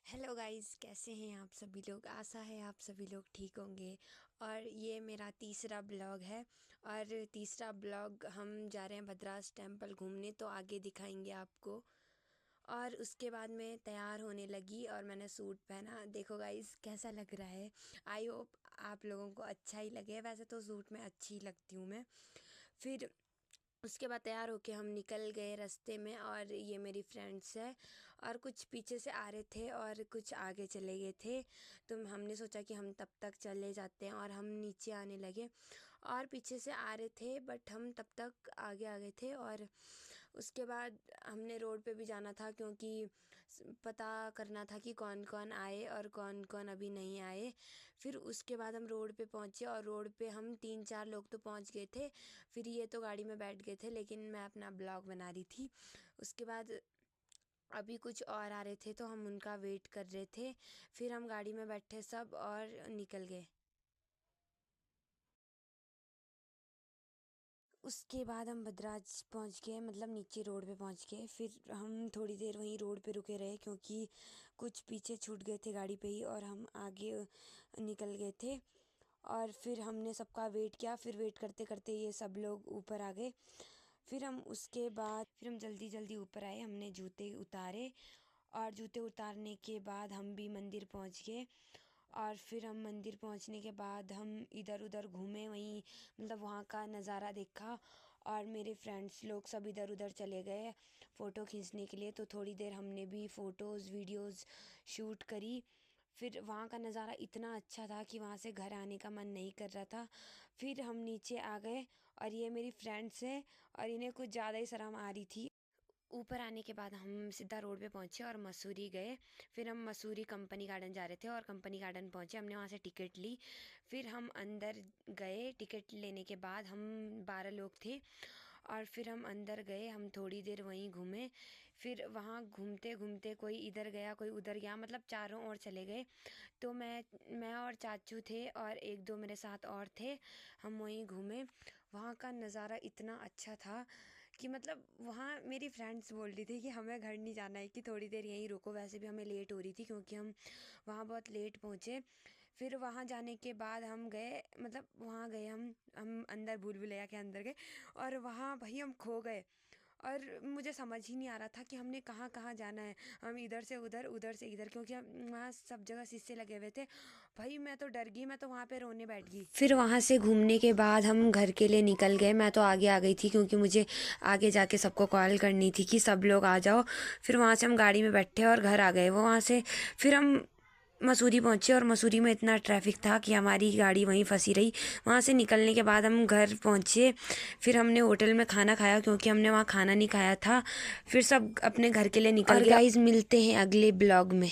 Hello guys, कैसे हैं आप सभी लोग। आशा है आप सभी लोग ठीक होंगे। और ये मेरा तीसरा ब्लॉग है। और तीसरा ब्लॉग हम जा रहे हैं भद्रास टेम्पल घूमने, तो आगे दिखाएंगे आपको। और उसके बाद मैं तैयार होने लगी और मैंने सूट पहना। देखो गाइस कैसा लग रहा है। आई होप आप लोगों को अच्छा ही लगे। वैसे तो सूट में अच्छी ही लगती हूँ मैं। फिर उसके बाद तैयार होके हम निकल गए रास्ते में। और ये मेरी फ्रेंड्स है और कुछ पीछे से आ रहे थे और कुछ आगे चले गए थे। तो हमने सोचा कि हम तब तक चले जाते हैं और हम नीचे आने लगे। और पीछे से आ रहे थे बट हम तब तक आगे आ गए थे। और उसके बाद हमने रोड पे भी जाना था क्योंकि पता करना था कि कौन कौन आए और कौन कौन अभी नहीं आए। फिर उसके बाद हम रोड पे पहुँचे और रोड पे हम 3-4 लोग तो पहुँच गए थे। फिर ये तो गाड़ी में बैठ गए थे, लेकिन मैं अपना ब्लॉग बना रही थी। उसके बाद अभी कुछ और आ रहे थे तो हम उनका वेट कर रहे थे। फिर हम गाड़ी में बैठे सब और निकल गए। उसके बाद हम भद्राज पहुंच गए, मतलब नीचे रोड पे पहुंच गए। फिर हम थोड़ी देर वहीं रोड पे रुके रहे क्योंकि कुछ पीछे छूट गए थे गाड़ी पे ही और हम आगे निकल गए थे। और फिर हमने सबका वेट किया। फिर वेट करते करते ये सब लोग ऊपर आ गए। फिर हम उसके बाद फिर हम जल्दी जल्दी ऊपर आए। हमने जूते उतारे और जूते उतारने के बाद हम भी मंदिर पहुंच गए। और फिर हम मंदिर पहुंचने के बाद हम इधर उधर घूमे, वहीं मतलब वहाँ का नज़ारा देखा। और मेरे फ्रेंड्स लोग सब इधर उधर चले गए फ़ोटो खींचने के लिए, तो थोड़ी देर हमने भी फ़ोटोज़ वीडियोज़ शूट करी। फिर वहाँ का नज़ारा इतना अच्छा था कि वहाँ से घर आने का मन नहीं कर रहा था। फिर हम नीचे आ गए और ये मेरी फ्रेंड्स हैं और इन्हें कुछ ज़्यादा ही शर्म आ रही थी। ऊपर आने के बाद हम सीधा रोड पे पहुँचे और मसूरी गए। फिर हम मसूरी कंपनी गार्डन जा रहे थे और कंपनी गार्डन पहुँचे। हमने वहाँ से टिकट ली। फिर हम अंदर गए। टिकट लेने के बाद हम 12 लोग थे और फिर हम अंदर गए। हम थोड़ी देर वहीं घूमे। फिर वहाँ घूमते घूमते कोई इधर गया कोई उधर गया, मतलब चारों ओर चले गए। तो मैं और चाचू थे और एक दो मेरे साथ और थे। हम वहीं घूमे। वहाँ का नज़ारा इतना अच्छा था कि मतलब वहाँ मेरी फ्रेंड्स बोल रही थी कि हमें घर नहीं जाना है, कि थोड़ी देर यहीं रुको। वैसे भी हमें लेट हो रही थी क्योंकि हम वहाँ बहुत लेट पहुँचे। फिर वहाँ जाने के बाद हम गए, मतलब वहाँ गए हम अंदर भूल भुलैया के अंदर गए। और वहाँ भाई हम खो गए और मुझे समझ ही नहीं आ रहा था कि हमने कहाँ कहाँ जाना है। हम इधर से उधर उधर से इधर, क्योंकि हम वहाँ सब जगह शीशे लगे हुए थे। भाई मैं तो डर गई, मैं तो वहाँ पे रोने बैठ गई। फिर वहाँ से घूमने के बाद हम घर के लिए निकल गए। मैं तो आगे आ गई थी क्योंकि मुझे आगे जाके सबको कॉल करनी थी कि सब लोग आ जाओ। फिर वहाँ से हम गाड़ी में बैठे और घर आ गए। वो वहाँ से फिर हम मसूरी पहुँचे और मसूरी में इतना ट्रैफिक था कि हमारी गाड़ी वहीं फंसी रही। वहाँ से निकलने के बाद हम घर पहुँचे। फिर हमने होटल में खाना खाया क्योंकि हमने वहाँ खाना नहीं खाया था। फिर सब अपने घर के लिए निकल गए। और गाइस मिलते हैं अगले ब्लॉग में।